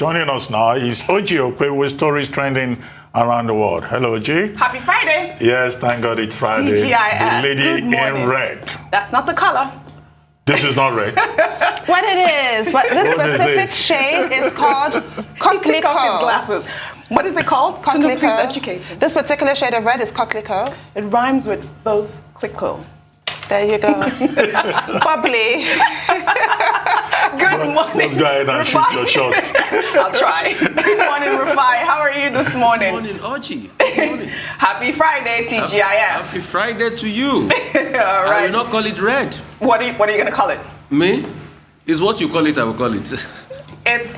Joining us now is Okpe with stories trending around the world. Hello, G. Happy Friday. Yes, thank God it's Friday. TGIF. The lady in red. That's not the color. This is not red. What it is, but this specific shade is called coquelicot. Take off his glasses. What is it called? Coquelicot. Please educate him. This particular shade of red is coquelicot. It rhymes with both clico. There you go. Bubbly. Good morning. Let's go ahead and shoot your shot. I'll try. Good morning, Rufai. How are you this morning? Good morning, Ochi. Good morning. Happy Friday, TGIF. Happy Friday to you. All right. I will not call it red. What are you going to call it? Me? Is what you call it, I will call it. It's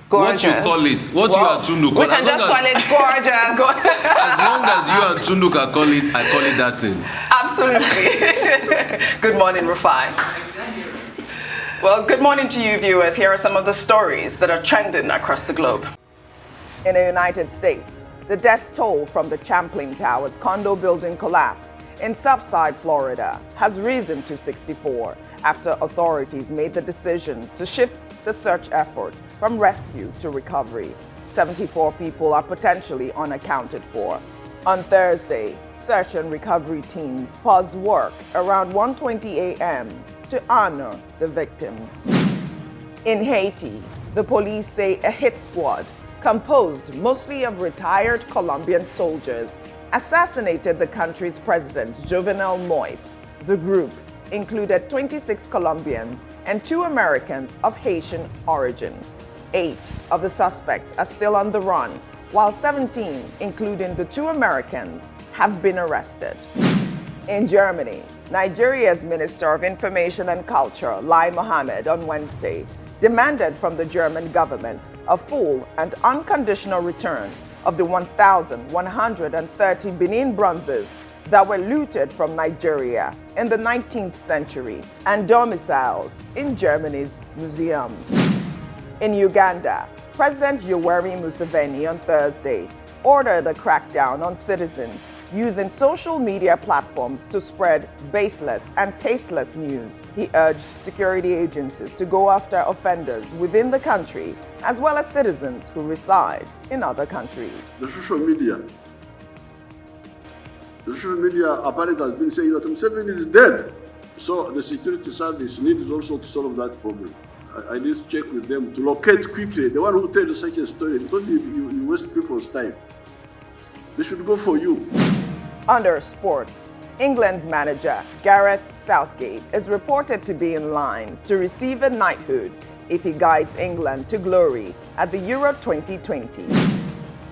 gorgeous. What you call it, what you and Tundu call it. We can just call it gorgeous. As long as you and Tundu can call it, I call it that thing. Absolutely. Good morning, Rufai. Well, good morning to you, viewers. Here are some of the stories that are trending across the globe. In the United States, the death toll from the Champlain Towers condo building collapse in Southside, Florida, has risen to 64 after authorities made the decision to shift the search effort from rescue to recovery. 74 people are potentially unaccounted for. On Thursday, search and recovery teams paused work around 1:20 a.m. to honor the victims. In Haiti, the police say a hit squad composed mostly of retired Colombian soldiers assassinated the country's president, Jovenel Moïse. The group included 26 Colombians and 2 Americans of Haitian origin. 8 of the suspects are still on the run, while 17, including the 2 Americans, have been arrested. In Germany, Nigeria's Minister of Information and Culture, Lai Mohammed, on Wednesday, demanded from the German government a full and unconditional return of the 1,130 Benin bronzes that were looted from Nigeria in the 19th century and domiciled in Germany's museums. In Uganda, President Yoweri Museveni on Thursday ordered a crackdown on citizens using social media platforms to spread baseless and tasteless news. He urged security agencies to go after offenders within the country as well as citizens who reside in other countries. The social media apparatus has been saying that Museveni is dead. So the security service needs also to solve that problem. I need to check with them to locate quickly the one who tells such a story, because you waste people's time. They should go for you. Under sports, England's manager, Gareth Southgate, is reported to be in line to receive a knighthood if he guides England to glory at the Euro 2020.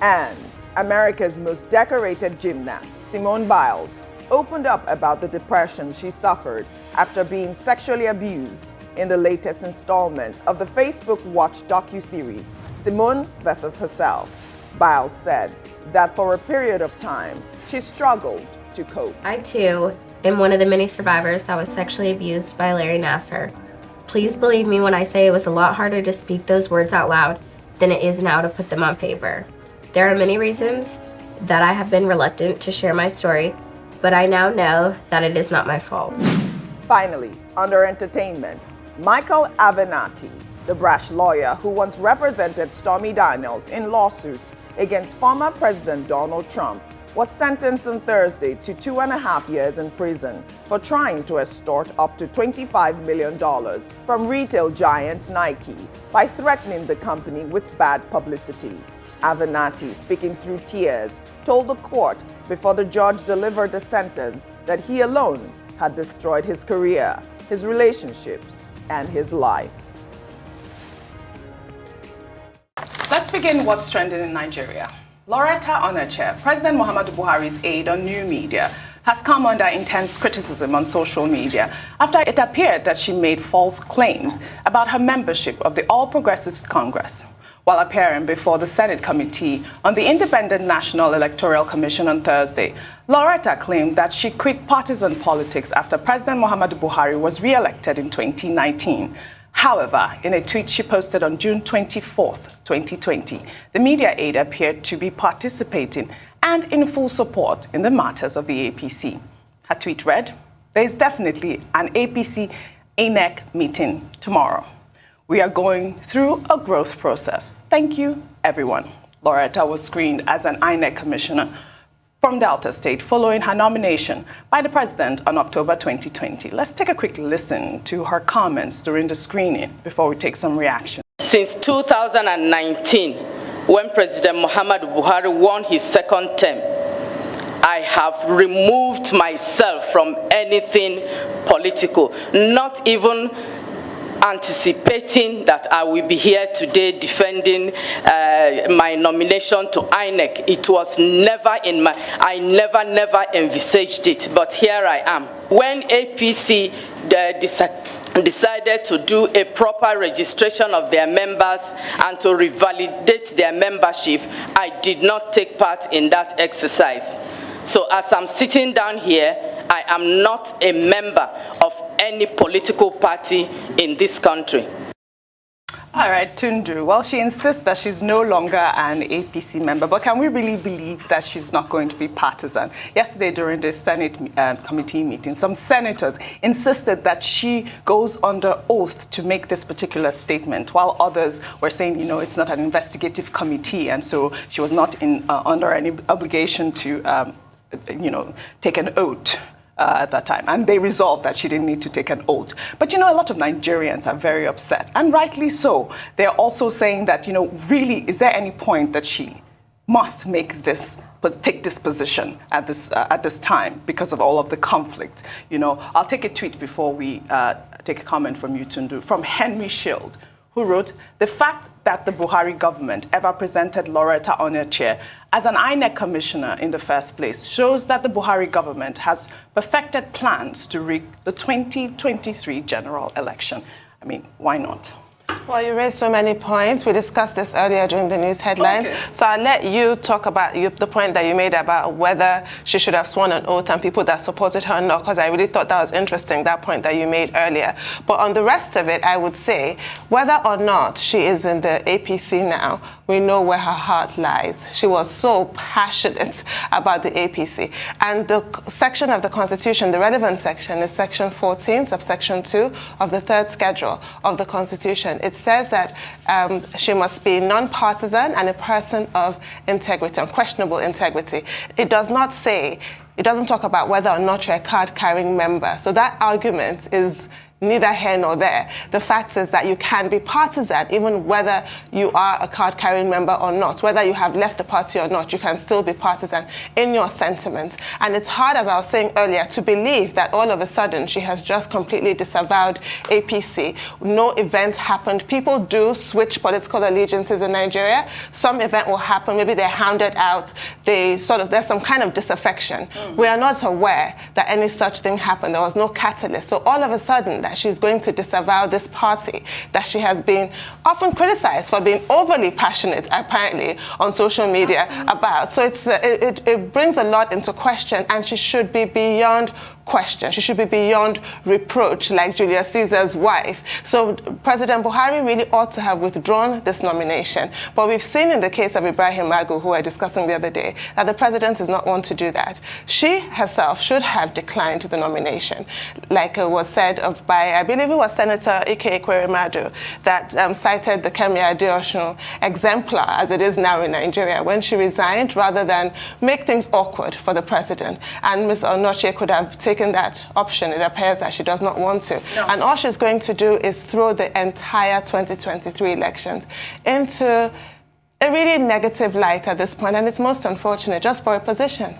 And America's most decorated gymnast, Simone Biles, opened up about the depression she suffered after being sexually abused in the latest installment of the Facebook Watch docuseries, Simone vs. Herself. Biles said that for a period of time, she struggled to cope. I, too, am one of the many survivors that was sexually abused by Larry Nassar. Please believe me when I say it was a lot harder to speak those words out loud than it is now to put them on paper. There are many reasons that I have been reluctant to share my story, but I now know that it is not my fault. Finally, under entertainment, Michael Avenatti, the brash lawyer who once represented Stormy Daniels in lawsuits against former President Donald Trump, was sentenced on Thursday to 2.5 years in prison for trying to extort up to $25 million from retail giant Nike by threatening the company with bad publicity. Avenatti, speaking through tears, told the court before the judge delivered the sentence that he alone had destroyed his career, his relationships, and his life. Let's begin what's trending in Nigeria. Loretta Onache, President Muhammadu Buhari's aide on new media, has come under intense criticism on social media after it appeared that she made false claims about her membership of the All Progressives Congress. While appearing before the Senate Committee on the Independent National Electoral Commission on Thursday, Loretta claimed that she quit partisan politics after President Muhammadu Buhari was re-elected in 2019. However, in a tweet she posted on June 24, 2020, the media aide appeared to be participating and in full support in the matters of the APC. Her tweet read, "There is definitely an APC INEC meeting tomorrow. We are going through a growth process. Thank you, everyone. Loretta was screened as an INEC commissioner from Delta State following her nomination by the president on October 2020. Let's take a quick listen to her comments during the screening before we take some reaction. Since 2019, when President Muhammadu Buhari won his second term, I have removed myself from anything political, not even anticipating that I will be here today defending my nomination to INEC. It was never in my, I never envisaged it, but here I am. When APC decided to do a proper registration of their members and to revalidate their membership, I did not take part in that exercise. So as I'm sitting down here, I am not a member of any political party in this country. All right, Tundu. Well, she insists that she's no longer an APC member, but can we really believe that she's not going to be partisan? Yesterday, during the Senate committee meeting, some senators insisted that she goes under oath to make this particular statement, while others were saying, you know, it's not an investigative committee, and so she was not under any obligation to, you know, take an oath. At that time, and they resolved that she didn't need to take an oath. But you know, a lot of Nigerians are very upset, and rightly so. They're also saying that, you know, really, is there any point that she must make this, take this position at this time because of all of the conflict? You know, I'll take a tweet before we take a comment from you, Tundu, from Henry Shield, who wrote, "The fact that the Buhari government ever presented Loretta on her chair as an INEC commissioner in the first place shows that the Buhari government has perfected plans to rig the 2023 general election." I mean, why not? Well, you raised so many points. We discussed this earlier during the news headlines. Okay. So I'll let you talk about the point that you made about whether she should have sworn an oath and people that supported her or not, because I really thought that was interesting, that point that you made earlier. But on the rest of it, I would say, whether or not she is in the APC now, we know where her heart lies. She was so passionate about the APC. And the section of the Constitution, the relevant section, is section 14, subsection 2 of the third schedule of the Constitution. It says that she must be non-partisan and a person of integrity, unquestionable integrity. It does not say, it doesn't talk about whether or not you're a card-carrying member. So that argument is neither here nor there. The fact is that you can be partisan even whether you are a card-carrying member or not. Whether you have left the party or not, you can still be partisan in your sentiments. And it's hard, as I was saying earlier, to believe that all of a sudden she has just completely disavowed APC. No event happened. People do switch political allegiances in Nigeria. Some event will happen. Maybe they're hounded out. There's some kind of disaffection. We are not aware that any such thing happened. There was no catalyst. So all of a sudden, that she's going to disavow this party that she has been often criticized for being overly passionate, apparently, on social media about. So it brings a lot into question, and she should be beyond question. She should be beyond reproach, like Julius Caesar's wife. So President Buhari really ought to have withdrawn this nomination. But we've seen in the case of Ibrahim Magu, who we were discussing the other day, that the president is not one to do that. She herself should have declined the nomination, like it was said by, I believe it was Senator Ike Ekweremadu, that cited the Kemi Adeosun exemplar, as it is now in Nigeria, when she resigned, rather than make things awkward for the president. And Ms. Onochie could have taken that option. It appears that she does not want to. No. And all she's going to do is throw the entire 2023 elections into a really negative light at this point, and it's most unfortunate, just for a position.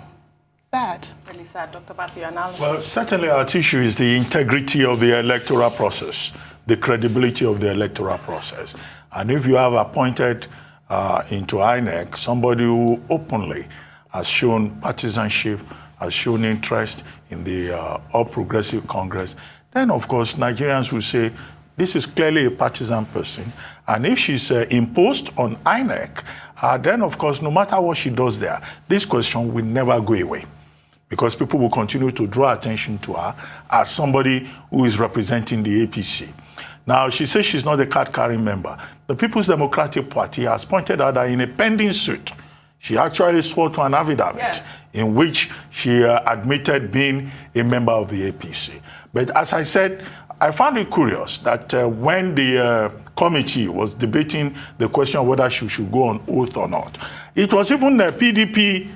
Sad. Really sad. Dr. Batu, your analysis? Well, certainly our issue is the integrity of the electoral process, the credibility of the electoral process. And if you have appointed into INEC somebody who openly has shown partisanship, has shown interest in the All Progressive Congress, then of course Nigerians will say this is clearly a partisan person. And if she's imposed on INEC, then of course no matter what she does there, this question will never go away, because people will continue to draw attention to her as somebody who is representing the APC. Now, she says she's not a card-carrying member. The People's Democratic Party has pointed out that in a pending suit, she actually swore to an affidavit in which she admitted being a member of the APC. But as I said, I found it curious that when the committee was debating the question of whether she should go on oath or not, it was even the PDP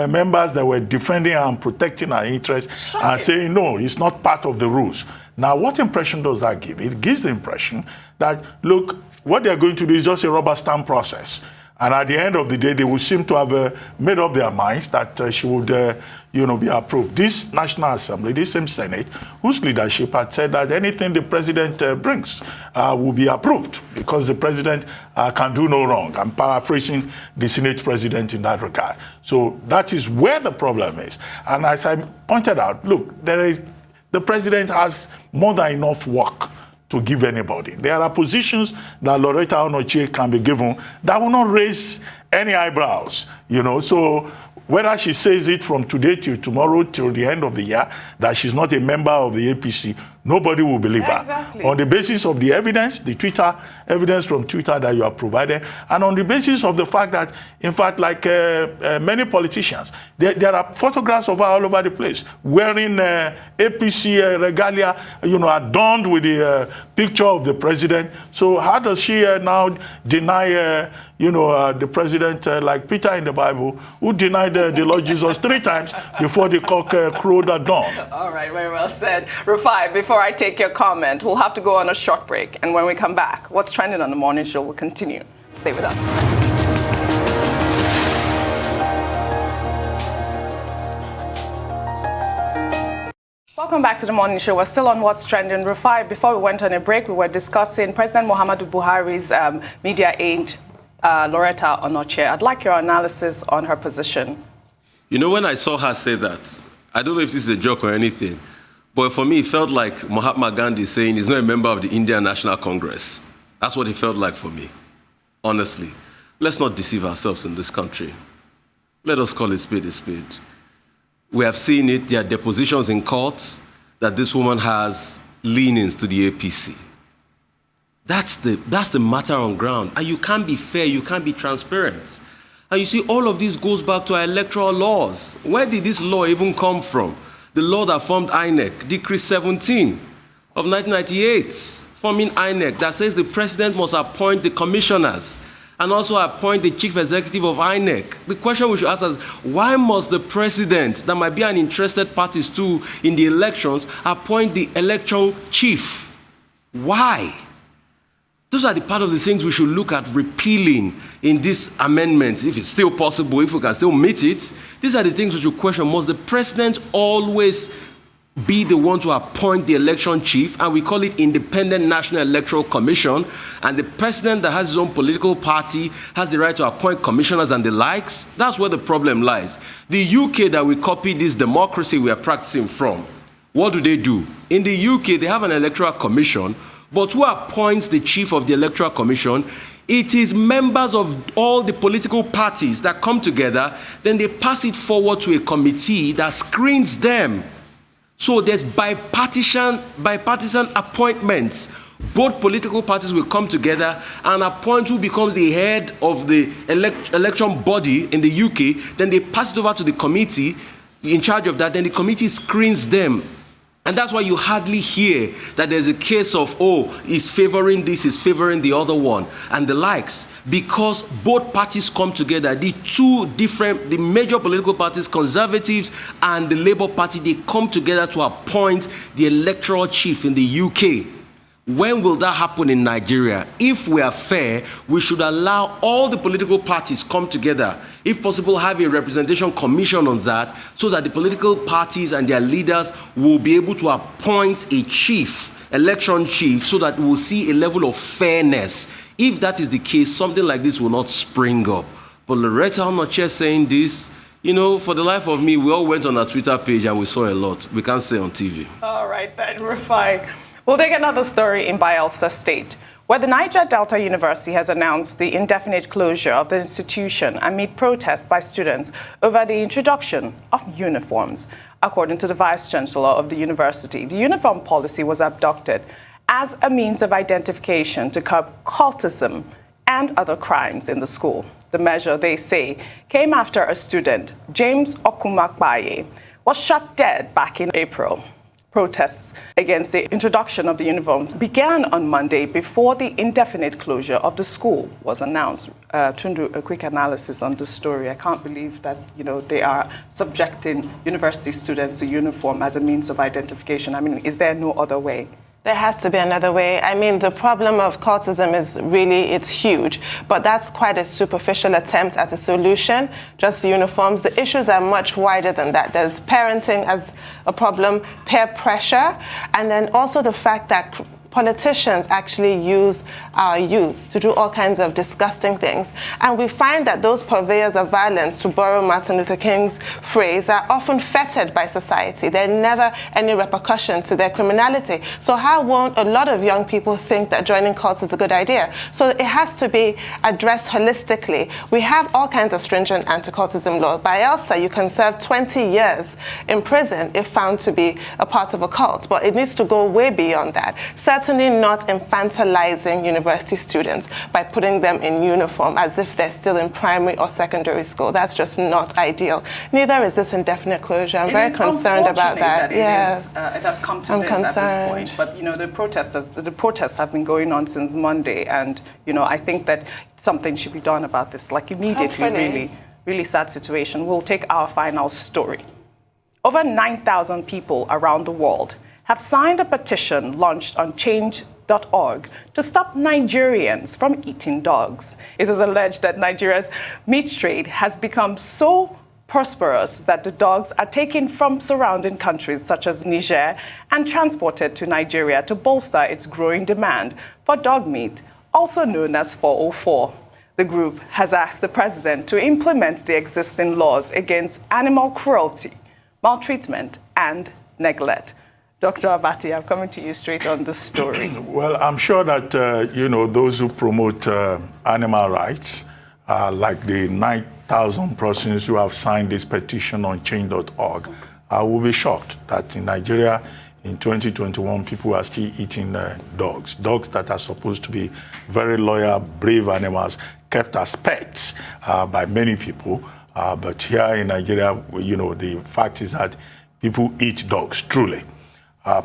members that were defending her and protecting her interests and saying, no, it's not part of the rules. Now, what impression does that give? It gives the impression that, look, what they're going to do is just a rubber stamp process. And at the end of the day, they will seem to have made up their minds that she would be approved. This National Assembly, this same Senate, whose leadership had said that anything the president brings will be approved because the president can do no wrong. I'm paraphrasing the Senate president in that regard. So that is where the problem is. And as I pointed out, look, the president has more than enough work to give anybody. There are positions that Loretta Onochie can be given that will not raise any eyebrows, So whether she says it from today till tomorrow till the end of the year that she's not a member of the APC, nobody will believe her. On the basis of the evidence, the Twitter evidence from Twitter that you have provided, and on the basis of the fact that, in fact, like many politicians, there are photographs of her all over the place, wearing APC regalia, adorned with the picture of the president. So how does she now deny, the president, like Peter in the Bible, who denied the Lord Jesus 3 times before the cock crowed at dawn? All right, very well said. Rufai, before I take your comment, we'll have to go on a short break. And when we come back, what's trending on the morning show will continue. Stay with us. Welcome back to the morning show. We're still on What's Trending. Rufai, before we went on a break, we were discussing President Muhammadu Buhari's media aide, Loretta Onochie. I'd like your analysis on her position. When I saw her say that, I don't know if this is a joke or anything, but for me, it felt like Mahatma Gandhi saying he's not a member of the Indian National Congress. That's what it felt like for me, honestly. Let's not deceive ourselves in this country. Let us call a spade a spade. We have seen it, there are depositions in court that this woman has leanings to the APC. That's the matter on ground. And you can't be fair, you can't be transparent. And you see, all of this goes back to our electoral laws. Where did this law even come from? The law that formed INEC, Decree 17 of 1998, forming INEC, that says the president must appoint the commissioners and also appoint the chief executive of INEC. The question we should ask is, why must the president, that might be an interested party too in the elections, appoint the election chief? Why? Those are the part of the things we should look at repealing in these amendments, if it's still possible, if we can still meet it. These are the things we should question. Must the president always be the one to appoint the election chief? And we call it Independent National Electoral Commission. And the president that has his own political party has the right to appoint commissioners and the likes. That's where the problem lies. The UK that we copy this democracy we are practicing from, what do? In the UK, they have an electoral commission. But who appoints the chief of the Electoral Commission? It is members of all the political parties that come together, then they pass it forward to a committee that screens them. So there's bipartisan appointments. Both political parties will come together and appoint who becomes the head of the election body in the UK. Then they pass it over to the committee in charge of that. Then the committee screens them. And that's why you hardly hear that there's a case of, he's favoring this, he's favoring the other one, and the likes. Because both parties come together, the major political parties, Conservatives and the Labour Party, they come together to appoint the electoral chief in the UK. When will that happen in Nigeria? If we are fair, we should allow all the political parties come together. If possible, have a representation commission on that so that the political parties and their leaders will be able to appoint a chief, election chief, so that we will see a level of fairness. If that is the case, something like this will not spring up. But Loretta Onochie saying this, for the life of me, we all went on our Twitter page and we saw a lot. We can't say on TV. All right, then, Rufai. We'll take another story in Bayelsa State, where the Niger Delta University has announced the indefinite closure of the institution amid protests by students over the introduction of uniforms. According to the Vice-Chancellor of the university, the uniform policy was adopted as a means of identification to curb cultism and other crimes in the school. The measure, they say, came after a student, James Okumakbaye, was shot dead back in April. Protests against the introduction of the uniforms began on Monday before the indefinite closure of the school was announced. To do a quick analysis on this story, I can't believe that they are subjecting university students to uniform as a means of identification. I mean, is there no other way? There has to be another way. I mean, the problem of cultism is really, it's huge, but that's quite a superficial attempt at a solution, just the uniforms. The issues are much wider than that. There's parenting as a problem, peer pressure, and then also the fact that politicians actually use our youth to do all kinds of disgusting things. And we find that those purveyors of violence, to borrow Martin Luther King's phrase, are often fettered by society. There are never any repercussions to their criminality. So how won't a lot of young people think that joining cults is a good idea? So it has to be addressed holistically. We have all kinds of stringent anti-cultism laws. By ELSA, you can serve 20 years in prison if found to be a part of a cult, but it needs to go way beyond that. Certainly not infantilizing university students by putting them in uniform as if they're still in primary or secondary school. That's just not ideal. Neither is this indefinite closure. I'm very concerned about that. Yes, it has come to this at this point. But the protests have been going on since Monday, and I think that something should be done about this, like immediately. Hopefully. Really sad situation. We'll take our final story. Over 9,000 people around the world have signed a petition launched on change.org to stop Nigerians from eating dogs. It is alleged that Nigeria's meat trade has become so prosperous that the dogs are taken from surrounding countries such as Niger and transported to Nigeria to bolster its growing demand for dog meat, also known as 404. The group has asked the president to implement the existing laws against animal cruelty, maltreatment, and neglect. Dr. Abati, I'm coming to you straight on this story. Well, I'm sure that, those who promote animal rights, like the 9,000 persons who have signed this petition on change.org, will be shocked that in Nigeria, in 2021, people are still eating dogs that are supposed to be very loyal, brave animals, kept as pets by many people. But here in Nigeria, the fact is that people eat dogs, truly.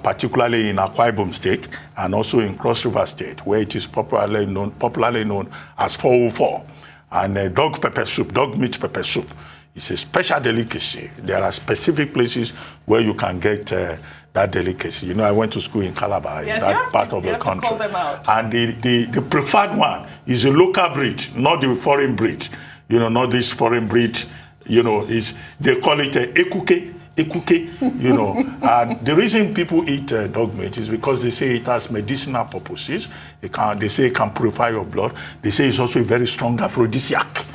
Particularly in Akwa Ibom State and also in Cross River State, where it is popularly known as 404. And dog pepper soup, dog meat pepper soup, is a special delicacy. There are specific places where you can get that delicacy. I went to school in Calabar, in that part of the country. To call them out. And the preferred one is a local breed, not the foreign breed. Not this foreign breed, they call it ekuke. And the reason people eat dog meat is because they say it has medicinal purposes. They say it can purify your blood. They say it's also a very strong aphrodisiac.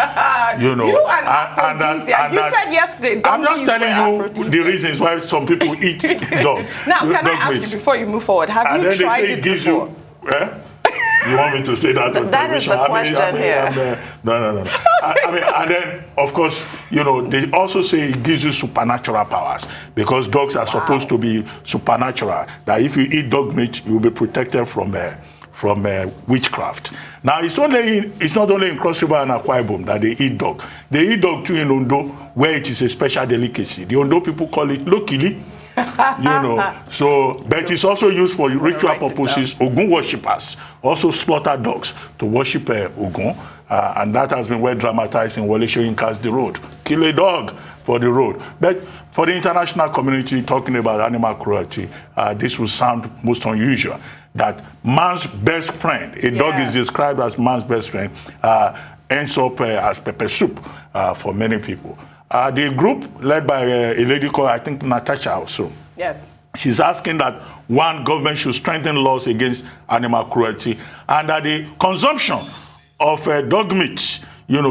You and aphrodisiac. You said yesterday. I'm just telling you the reasons why some people eat dog. Now, can I ask you before you move forward? Have you tried it before? You want me to say that on that television? That is the question here. No. And then, of course, they also say it gives you supernatural powers because dogs are supposed to be supernatural. That if you eat dog meat, you'll be protected from witchcraft. Now, it's not only in Cross River and Akwa Ibom that they eat dog. They eat dog too in Ondo, where it is a special delicacy. The Ondo people call it lokili. But it's also used for ritual purposes. Ogun worshippers also slaughter dogs to worship Ogun, and that has been well dramatized in Wole Soyinka's The Road. Kill a dog for the road. But for the international community talking about animal cruelty, this will sound most unusual. That man's best friend, a dog is described as man's best friend, ends up as pepper soup for many people. The group led by a lady called, I think, Natasha also. Yes. She's asking that one, government should strengthen laws against animal cruelty, and that the consumption of dog meat,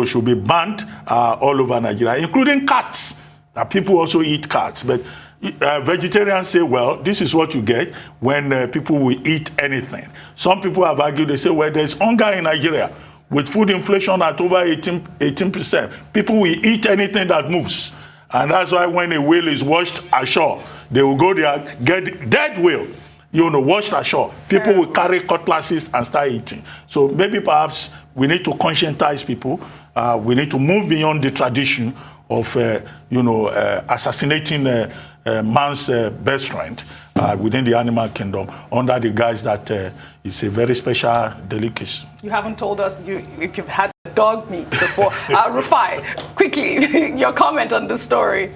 should be banned all over Nigeria, including cats. That people also eat cats, but vegetarians say, well, this is what you get when people will eat anything. Some people have argued, they say, well, there's hunger in Nigeria. With food inflation at over 18%, people will eat anything that moves. And that's why when a whale is washed ashore, they will go there, get dead whale, washed ashore. People will carry cutlasses and start eating. So maybe perhaps we need to conscientize people. We need to move beyond the tradition of, assassinating man's best friend within the animal kingdom under the guise that it's a very special delicacy. You haven't told us if you've had dog meat before. Rufai, quickly, your comment on this story.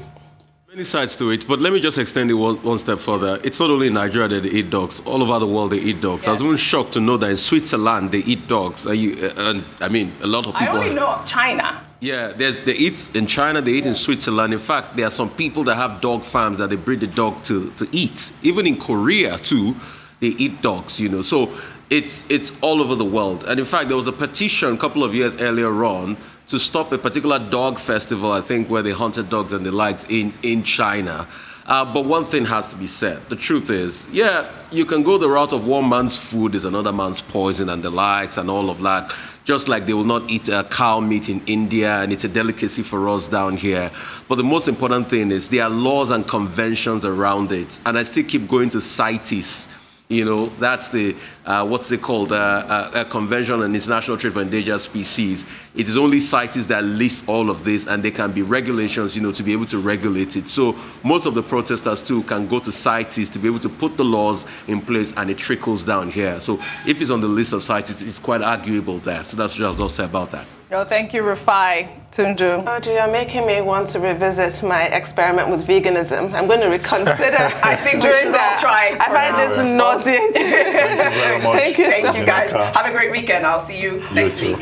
Many sides to it, but let me just extend it one step further. It's not only in Nigeria that they eat dogs. All over the world, they eat dogs. Yes. I was even shocked to know that in Switzerland, they eat dogs. A lot of people... I only know of China. Yeah, they eat in China, they eat in Switzerland. In fact, there are some people that have dog farms that they breed the dog to eat. Even in Korea, too, they eat dogs, So it's all over the world. And in fact, there was a petition a couple of years earlier on to stop a particular dog festival, I think, where they hunted dogs and the likes in China. But one thing has to be said. The truth is, you can go the route of one man's food is another man's poison and the likes and all of that. Just like they will not eat cow meat in India, and it's a delicacy for us down here. But the most important thing is there are laws and conventions around it. And I still keep going to CITES. That's the, what's it called, a Convention on International Trade for Endangered Species. It is only CITES that list all of this, and there can be regulations, to be able to regulate it. So most of the protesters, too, can go to CITES to be able to put the laws in place, and it trickles down here. So if it's on the list of CITES, it's quite arguable there. So that's just what I'll say about that. Well, thank you, Rufai. Tunju. Audrey, you're making me want to revisit my experiment with veganism. I'm going to reconsider. I think we should all try it. I find this nauseating. Thank you very much. Thank you, guys. Have a great weekend. I'll see you next week.